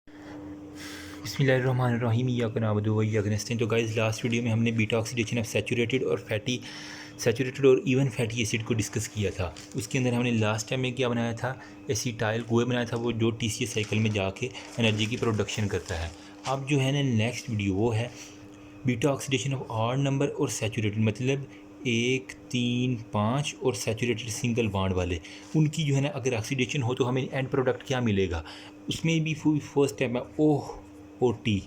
बिस्मिल्लाहिर्रहमानिर्रहीम इय्याका नअबुदु व इय्याका नस्तईन। तो गाइस लास्ट वीडियो में हमने बीटा ऑक्सीडेशन ऑफ सैचुरेटेड और इवन फैटी एसिड को डिस्कस किया था। उसके अंदर हमने लास्ट टाइम में क्या बनाया था, एसीटाइल कोए बनाया था, वो जो टीसीएस साइकिल में जाके एनर्जी की प्रोडक्शन करता है। अब जो है ना नेक्स्ट वीडियो वो है beta oxidation of odd number और सैचुरेटेड, मतलब 1, 3, 5 और सैचुरेटेड सिंगल बॉन्ड वाले, उनकी जो है ना अगर ऑक्सीडेशन हो तो हमें एंड प्रोडक्ट क्या मिलेगा। उसमें भी फर्स्ट स्टेप है ओटी,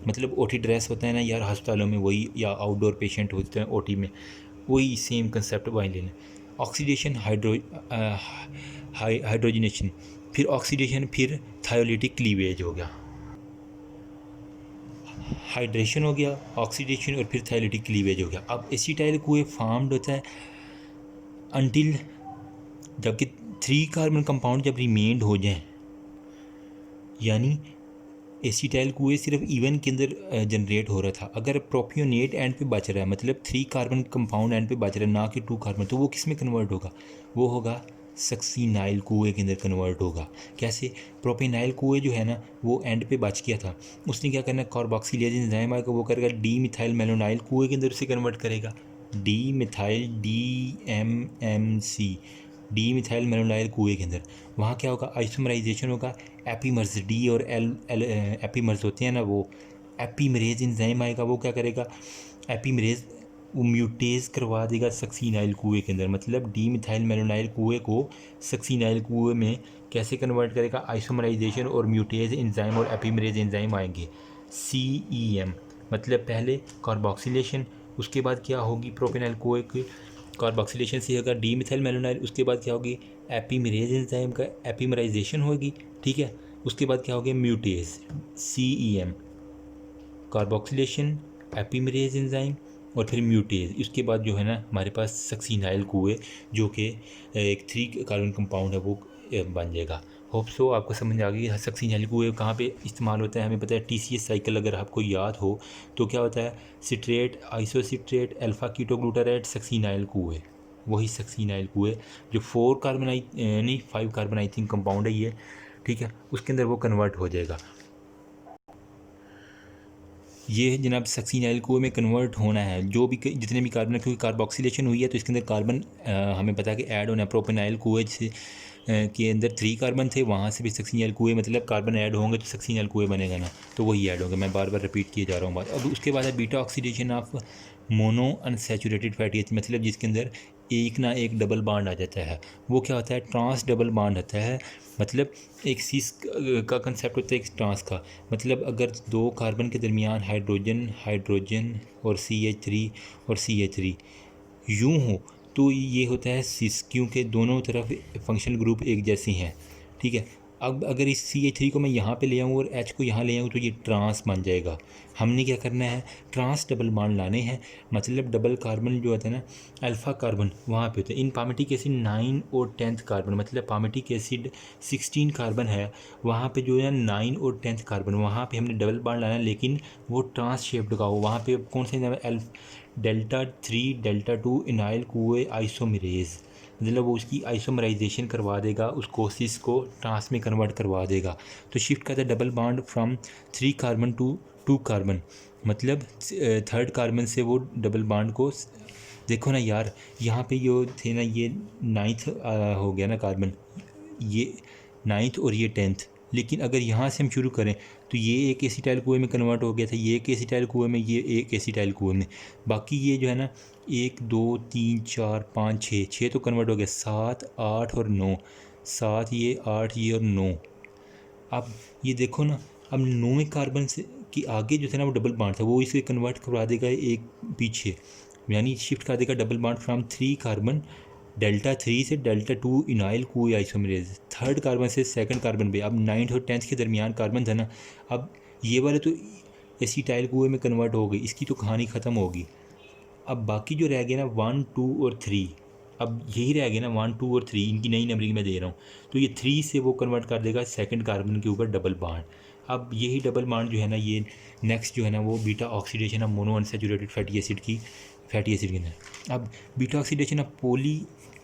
मतलब ओटी ड्रेस होता है ना यार अस्पतालों में, वही, या आउटडोर पेशेंट होते हैं ओटी में, वही सेम कंसेप्ट वही लेना। ऑक्सीडेशन हाइड्रोजनेशन, फिर ऑक्सीडेशन, फिर थायोलिटिक क्लीवेज हो गया, हाइड्रेशन हो गया, ऑक्सीडेशन और फिर थायोलिटिक क्लीवेज हो गया। अब एसीटाइल कोए फॉर्म्ड होता है अनटिल, जबकि 3 कार्बन कंपाउंड जब रिमेंड हो जाएं, यानी एसीटाइल कुएं सिर्फ इवन के अंदर जनरेट हो रहा था। अगर प्रोपियोनेट एंड पे बच रहा है, मतलब 3 कार्बन कंपाउंड एंड पे बच रहा है, ना कि 2 कार्बन, तो वो किस में कन्वर्ट होगा, वो होगा सक्सीनाइल कुएं के अंदर कन्वर्ट होगा। कैसे, प्रोपेनाइल कुएं जो है ना वो एंड पे बच गया था, उसने क्या करना है, कार्बोक्सिलेज एंजाइम आएगा, वो करेगा डी मिथाइल मेलोनाइल कुएं के अंदर उसे कन्वर्ट करेगा, D methyl DMMC, D methyl malonyl कुएं के अंदर। वहाँ क्या होगा, आइसोमराइजेशन होगा, एपीमर्स, डी और एल एपीमर्स होते हैं ना, वो एपीमरेज एंजाइम आएगा, वो क्या करेगा, एपीमरेज वो म्यूटेज करवा देगा सक्सीनाइल कुएं के अंदर, मतलब डी मिथाइल मेलोनाइल कुएं को सक्सीनाइल कुएं में कैसे कन्वर्ट करेगा, आइसोमराइजेशन और म्यूटेज एंजाइम और एपीमरेज एंजाइम आएंगे, CEM, मतलब पहले कार्बोक्सिलेशन, उसके बाद क्या होगी, प्रोपेनाइल कुएं की कार्बोक्सिलेशन से होगा डी मिथाइल मेलोनाइल, उसके बाद क्या होगी, एपीमरेज एंजाइम का एपीमराइजेशन होगी, ठीक है। उसके बाद क्या होगा, म्यूटेज, CEM, कार्बोक्सिलेशन, एपीमरेज एंजाइम और फिर म्यूटेज। इसके बाद जो है ना हमारे पास सक्सीनाइल कुएं, जो कि एक 3 कार्बन कंपाउंड है, वो बन जाएगा। होप सो आपको समझ आ गई सक्सीनाइल कुएं कहाँ पे इस्तेमाल होता है। हमें पता है TCS साइकिल अगर आपको याद हो तो क्या होता है, citrate, isocitrate, alpha ketoglutarate, succinyl कुएं, वही सक्सीनाइल कुएं जो 4 कार्बन नहीं 5 कार्बन आई थिंक कंपाउंड है ये, ठीक है, उसके अंदर वो कन्वर्ट हो जाएगा। ये जनाब सक्सीनाइल कुएं में कन्वर्ट होना है, जो भी जितने भी कार्बन, क्योंकि कार्बोक्सिलेशन हुई है तो इसके अंदर कार्बन हमें पता है कि ऐड होना है। प्रोपेनाइल कुएं से के अंदर 3 कार्बन थे, वहाँ से भी सक्सीनाइल कुएं, मतलब कार्बन ऐड होंगे तो सक्सीनाइल कुएं बनेगा ना, तो वही ऐड होंगे। मैं बार बार रिपीट किए जा रहा हूँ बात। अब उसके बाद है beta oxidation of mono unsaturated fatty acid, मतलब जिसके अंदर एक ना एक डबल बॉन्ड आ जाता है, वो क्या होता है, ट्रांस डबल बॉन्ड होता है। मतलब एक सीस का कंसेप्ट होता है एक ट्रांस का, मतलब अगर 2 कार्बन के दरमियान हाइड्रोजन हाइड्रोजन और CH3 और CH3 यूँ हो तो ये होता है सिस, क्योंकि दोनों तरफ फंक्शनल ग्रुप एक जैसी हैं, ठीक है। अब अगर इस CH3 को मैं यहाँ पे ले आऊँ और H को यहाँ ले आऊँ तो ये ट्रांस बन जाएगा। हमने क्या करना है, ट्रांस डबल बॉन्ड लाने हैं, मतलब डबल कार्बन जो होता है ना, अल्फ़ा कार्बन वहाँ पे होता है। इन पामेटिक एसिड 9 और 10th कार्बन, मतलब पामेटिक एसिड 16 कार्बन है, वहाँ पे जो है 9 और 10th कार्बन, वहाँ पे हमने डबल बॉन्ड लाना है, लेकिन वो ट्रांस शेप्ड का हो। वहाँ पे कौन से डेल्टा 3 डेल्टा 2 इनाइल कुएं आइसोमरेज, मतलब वो उसकी आइसोमराइजेशन करवा देगा, उस कोसिस को ट्रांस में कन्वर्ट करवा देगा। तो शिफ्ट करता है double bond from 3 carbon to 2 carbon, मतलब 3rd कार्बन से वो डबल बॉन्ड को, देखो ना यार, यहाँ पे ये थे ना, ये 9th हो गया ना कार्बन, ये 9th और ये 10th, लेकिन अगर यहाँ से हम शुरू करें तो ये एक एसीटाइल कुएं में कन्वर्ट हो गया था, ये एक एसीटाइल कुएं में, ये एक एसीटाइल कुएं में, बाकी ये जो है ना 1 2 3 4 5 6 तो कन्वर्ट हो गया, 7 8 और 9, 7 ये 8 ये और 9। अब ये देखो ना, अब 9वें कार्बन से कि आगे जो था ना वो डबल बॉन्ड था, वो इसे कन्वर्ट करवा देगा एक पीछे, यानी शिफ्ट कर देगा double bond from 3 carbon delta 3 से डेल्टा 2 इनाइल कुएं आइसोमरेज, 3rd कार्बन से 2nd कार्बन पे। अब 9th और 10th के दरमियान कार्बन था ना, अब ये वाले तो एसीटाइल कुएं में कन्वर्ट हो गई, इसकी तो कहानी ख़त्म होगी। अब बाकी जो रह गया ना 1 2 और 3, अब यही रह गया ना 1 2 और 3, इनकी नई नंबरिंग मैं दे रहा हूँ, तो ये 3 से वो कन्वर्ट कर देगा 2nd कार्बन के ऊपर डबल बॉन्ड। अब यही डबल बॉन्ड जो है ना, ये नेक्स्ट जो है ना वो beta oxidation of mono unsaturated fatty acid के अंदर। अब बीटा ऑक्सीडेशन ऑफ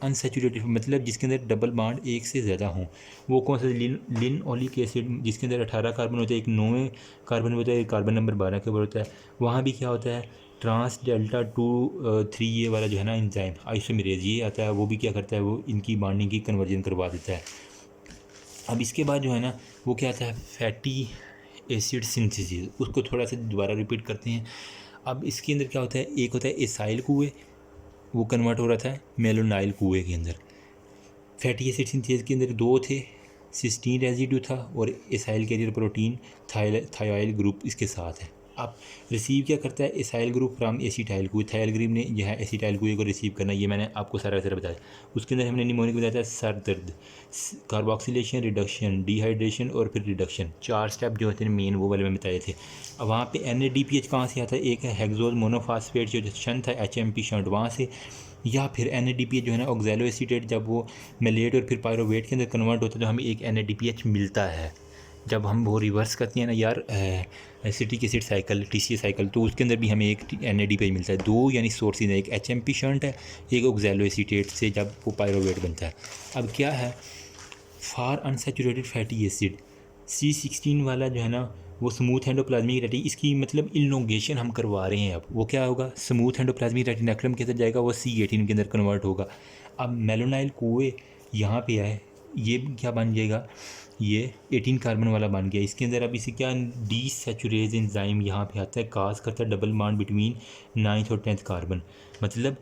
अनसैचुरेटेड मतलब जिसके अंदर डबल बॉन्ड एक से ज़्यादा हों। वो कौन सा लिनओलिक एसिड जिसके अंदर 18 कार्बन होते हैं, एक 9वें कार्बन होता है, एक कार्बन नंबर 12 के ऊपर होता है। वहाँ भी क्या होता है, ट्रांस डेल्टा 2 3 ये वाला जो है ना एंजाइम आइसोमेरेज ये आता है, वो भी क्या करता है, वो इनकी बॉन्डिंग की कन्वर्जन करवा देता है। अब इसके बाद जो है ना वो क्या आता है, फैटी एसिड सिंथेसिस, उसको थोड़ा सा दोबारा रिपीट करते हैं। अब इसके अंदर क्या होता है, एक होता है एसाइल कुएँ, वो कन्वर्ट हो रहा था मेलोनाइल कुएँ के अंदर। फैटी एसिड सिंथेसिस के अंदर दो थे, सिस्टीन रेजिड्यू था और एसाइल कैरियर प्रोटीन थायोइल ग्रुप इसके साथ है। अब रिसीव क्या करता है, एसाइल ग्रुप फ्राम एसिटाइल कुए, थायोइल ग्रुप ने यह है एसिटाइल कुए को रिसीव करना, ये मैंने आपको सारा बताया। उसके अंदर हमने निमोनिक बताया था सर दर्द, कार्बोक्सिलेशन, रिडक्शन, डिहाइड्रेशन और फिर रिडक्शन, 4 स्टेप जो होते हैं मेन वो वाले में बताए थे। अब वहाँ पे NADPH कहाँ से आता है, एक है हेक्सोज मोनोफास्फेट जो शंट था HMP शंट वहाँ से, या फिर NADPH जो है ना ऑक्जेलो एसीटेट, जब वो मेलेट और फिर पायरोवेट के अंदर कन्वर्ट होता है तो हमें एक NADPH मिलता है। जब हम वो रिवर्स करते हैं ना यार acetic acid cycle TCA cycle, तो उसके अंदर भी हमें एक NADPH मिलता है। दो यानी सोर्सेज है, एक HMP शंट है, एक ऑक्जेलो एसीटेट से जब वो पायरोवेट बनता है। अब क्या है, फार अनसैचुरेटेड फैटी एसिड C16 वाला जो है ना वो स्मूथ एंडोप्लाज्मिक रेटिन, इसकी मतलब इल्लोंगेशन हम करवा रहे हैं। अब वो क्या होगा, स्मूथ एंडोप्लाज्मिक रेटिनैकुलम के अंदर जाएगा, वो C18 के अंदर कन्वर्ट होगा। अब मेलोनाइल कुएँ यहाँ पे आए, ये क्या बन जाएगा, ये 18 कार्बन वाला बन गया इसके अंदर। अब इसे क्या, डीसैचुरेज एंजाइम यहाँ पे आता है, काज करता है डबल बॉन्ड बिटवीन 9th और 10th कार्बन, मतलब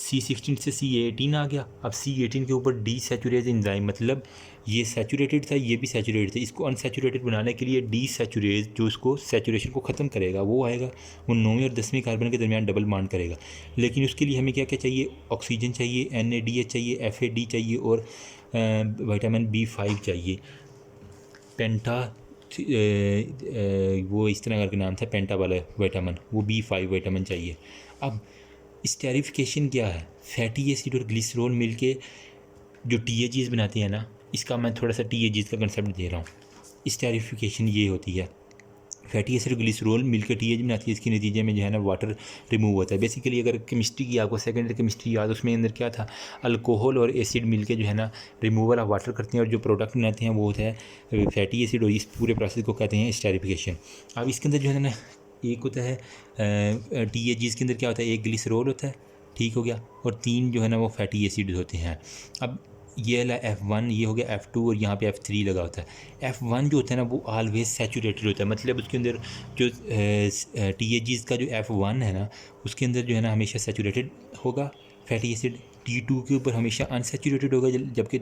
C16 से C18 आ गया। अब C18 के ऊपर डीसैचुरेज एंजाइम, मतलब ये सैचुरेटेड था, ये भी सैचुरेटेड था, इसको अनसैचुरेटेड बनाने के लिए डीसैचुरेज जो इसको सैचुरेशन को ख़त्म करेगा वो आएगा, वो 9वें और 10वें कार्बन के दरमियान डबल बॉन्ड करेगा। लेकिन उसके लिए हमें क्या क्या चाहिए, ऑक्सीजन चाहिए, NADH चाहिए, FAD चाहिए और विटामिन B5 चाहिए। पेंटा वो इस तरह करके नाम था पेंटा वाला विटामिन, वो B5 विटामिन चाहिए। अब स्टेरिफिकेशन क्या है, फैटी एसिड और ग्लिसरॉल मिलके जो TAGs बनाते हैं ना, इसका मैं थोड़ा सा TAGs का कंसेप्ट दे रहा हूँ। स्टेरिफिकेशन ये होती है, फैटी एसिड और ग्लिसरॉल मिलकर TAG बनाती है, इसके नतीजे में जो है ना वाटर रिमूव होता है। बेसिकली अगर केमिस्ट्री की आपको सेकेंडरी केमिस्ट्री याद, उसमें अंदर क्या था, अल्कोहल और एसिड मिलकर जो है ना रिमूवल ऑफ वाटर करते हैं और जो प्रोडक्ट बनाते हैं वो होता है फैटी एसिड, और इस पूरे प्रोसेस को कहते हैं स्टेरिफिकेशन। अब इसके अंदर जो है ना एक होता है TAGs के अंदर क्या होता है, एक ग्लिसरॉल होता है, ठीक हो गया, और 3 जो है ना वो फैटी एसिड होते हैं। अब ये वाला F1 ये हो गया, F2 और यहाँ पे F3 लगा होता है। F1 जो होता है ना वो ऑलवेज सैचुरेटेड होता है, मतलब उसके अंदर जो TAGs का जो F1 है ना उसके अंदर जो है ना हमेशा सैचुरेटेड होगा फैटी एसिड, T2 के ऊपर हमेशा अनसैचुरेटेड होगा, जबकि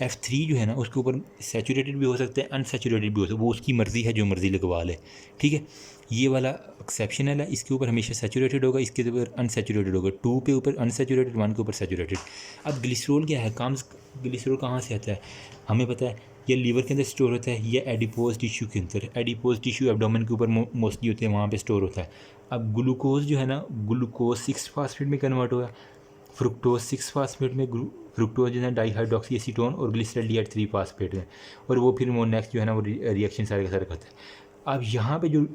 F3 जो है ना उसके ऊपर सैचुरेटेड भी हो सकता है, अनसैचुरेटेड भी हो सकता है, वो उसकी मर्ज़ी है, जो मर्ज़ी लगवा ले, ठीक है। ये वाला एक्सेप्शनल है, इसके ऊपर हमेशा सैचुरेटेड होगा, इसके ऊपर अनसैचुरेटेड होगा, 2 पे ऊपर अनसैचुरेटेड, 1 के ऊपर सैचुरेटेड। अब ग्लिसरॉल क्या है, काम ग्लिसरॉल कहाँ से आता है हमें पता है, ये लीवर के अंदर स्टोर होता है, ये एडिपोज टिश्यू के अंदर, एडिपोज टिश्यू एब्डोमेन के ऊपर मोस्टली होते हैं, वहाँ पे स्टोर होता है। अब ग्लूकोज जो है ना ग्लूकोज 6 फास्फेट में कन्वर्ट हुआ, फ्रुक्टोज 6 फास्फेट में, फ्रुक्टोज जो है डाईहाइड्रोक्सी एसीटोन और ग्लिसरॉल्डिहाइड 3 फास्फेट में, और वो फिर वो नेक्स्ट जो है ना वो रिएक्शन सारे का सारा करता है। अब यहाँ पे जो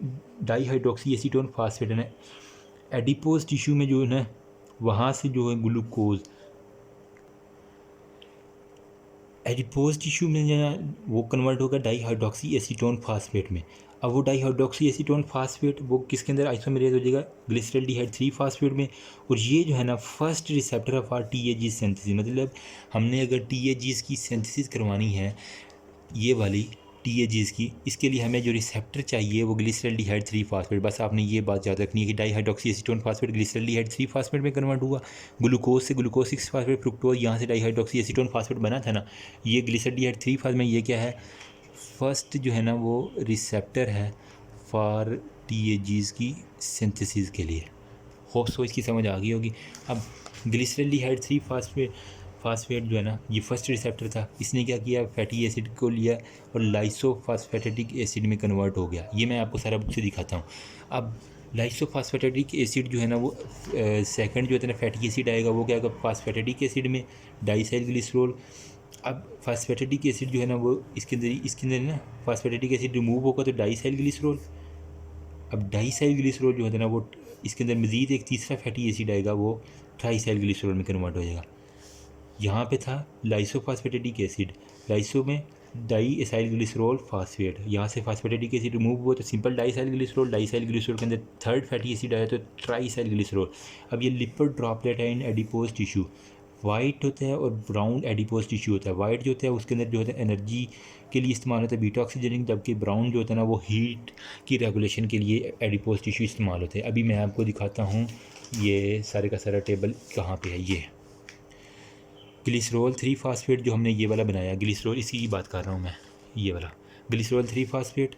डाईहाइड्रोक्सी एसीटोन फास्फेट है ना, एडिपोज टिश्यू में जो है ना वहाँ से जो है ग्लूकोज एडिपोज टिश्यू में जो है वो कन्वर्ट होगा डाईहाइड्रोक्सी एसीटोन फास्फेट में। अब वो डाईहाइड्रोक्सी एसीटोन फास्फेट वो किसके अंदर आइसोमेरेज हो जाएगा, ग्लिसरॉल्डिहाइड 3 फास्फेट में। और ये जो है ना first receptor of R TAG synthesis, मतलब हमने अगर TAGs की सिंथेसिस करवानी है ये वाली TAGs की, इसके लिए हमें जो रिसेप्टर चाहिए वो ग्लिसरॉल्डिहाइड 3 फास्फेट। बस आपने ये बात याद रखनी है कि dihydroxy acetone phosphate glyceraldehyde 3 phosphate में कन्वर्ट हुआ, ग्लूकोज से ग्लूकोज 6 फास्फेट, फ्रुक्टोज यहाँ से डाईहाइड्रोक्सी एसीटोन फास्फेट बना था ना, ये ग्लिसरॉल्डिहाइड 3 फास्फेट में, ये क्या है, फर्स्ट जो है ना वो रिसेप्टर है फॉर TAGs की सिंथेसिस के लिए। होप सो इसकी समझ आ गई होगी। अब ग्लिसरॉल्डिहाइड 3 फास्फेट जो है ना ये फर्स्ट रिसेप्टर था, इसने क्या किया, फैटी एसिड को लिया और लाइसोफॉस्फेटिक एसिड में कन्वर्ट हो गया। ये मैं आपको सारा बुक से दिखाता हूँ। अब लाइसोफॉस्फेटिक एसिड जो है ना वो सेकंड जो होता है ना फैटी एसिड आएगा, वो क्या आएगा फॉस्फेटिक एसिड में, डाइसाइल ग्लिसरॉल। अब फॉस्फेटिक एसिड जो है ना वो इसके अंदर ना फॉस्फेटिक एसिड रिमूव होगा तो डाइसाइल ग्लिसरॉल। अब डाइसाइल ग्लिसरॉल जो होता है ना वो इसके अंदर मज़ीद एक तीसरा फैटी एसिड आएगा, वो ट्राइसाइल ग्लिसरॉल में कन्वर्ट हो जाएगा। यहाँ पे था लाइसोफॉस्फेटिक एसिड, लाइसो में डाई एसाइल ग्लिसरॉल फास्फेट, यहाँ से फास्फेटिक एसिड रिमूव हुआ तो सिंपल डाईसाइल ग्लिसरॉल, डाईसाइल ग्लिसरॉल के अंदर थर्ड फैटी एसिड आया तो ट्राईसाइल ग्लिसरॉल। अब ये लिपिड ड्रॉपलेट है इन एडिपोज टिश्यू, वाइट होता है और ब्राउन एडिपोज टिश्यू होता है। वाइट जो होता है उसके अंदर जो होता है एनर्जी के लिए इस्तेमाल होता है बीटा ऑक्सीजनिक, जबकि ब्राउन जो होता है ना वो हीट की रेगुलेशन के लिए एडिपोज टिश्यू इस्तेमाल होते हैं। अभी मैं आपको दिखाता हूँ ये सारे का सारा टेबल कहाँ पे है। ये ग्लिसरॉल 3 फास्फेट जो हमने ये वाला बनाया, ग्लिसरॉल इसी की बात कर रहा हूँ मैं, ये वाला ग्लिसरॉल 3 फास्फेट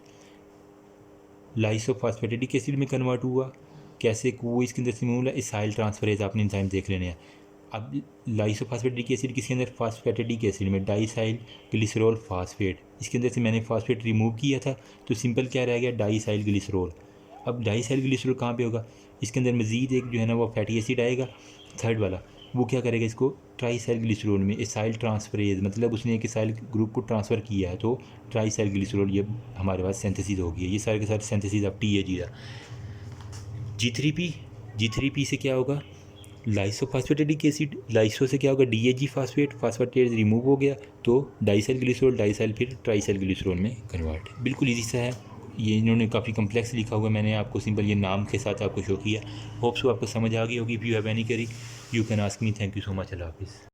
लाइसोफॉस्फेटिक एसिड में कन्वर्ट हुआ। कैसे वो इसके अंदर से मूल है इसाइल ट्रांसफरेज, आपने एंजाइम देख लेने हैं। अब लाइसोफॉस्फेटिक एसिड किसके अंदर, फास्फेटिक एसिड में डाईसाइल ग्लिसरॉल फास्फेट, इसके अंदर से मैंने फास्फेट रिमूव किया था तो सिंपल क्या रह गया डाईसाइल ग्लिसरॉल। अब डाईसाइल ग्लिसरॉल कहाँ पे होगा, इसके अंदर मज़ीद एक जो है ना वो फैटी एसिड आएगा थर्ड वाला, वो क्या करेगा इसको ट्राईसाइल ग्लिसरॉल में इसाइल ट्रांसफरेज, मतलब उसने एक इसाइल ग्रुप को ट्रांसफ़र किया है तो ट्राईसाइल ग्लिसरॉल ये हमारे पास सिंथेसिस हो गई है। ये सारे के सारे सिंथेसिस अब टी ए जी G3P से क्या होगा लाइसोफॉस्फेटिक एसिड, लाइसो से क्या होगा DAG फास्फेट, फास्फेटेज रिमूव हो गया तो डाईसाइल ग्लिसरॉल, डाईसाइल फिर ट्राईसाइल ग्लिसरॉल में कन्वर्ट। बिल्कुल इजी सा है, ये इन्होंने काफ़ी कम्प्लेक्स लिखा हुआ है, मैंने आपको सिंपल ये नाम के साथ आपको शो किया। होप्स आपको समझ आ गई होगी। If you have any query you can ask me. Thank you so much. अल्लाह हाफिज़।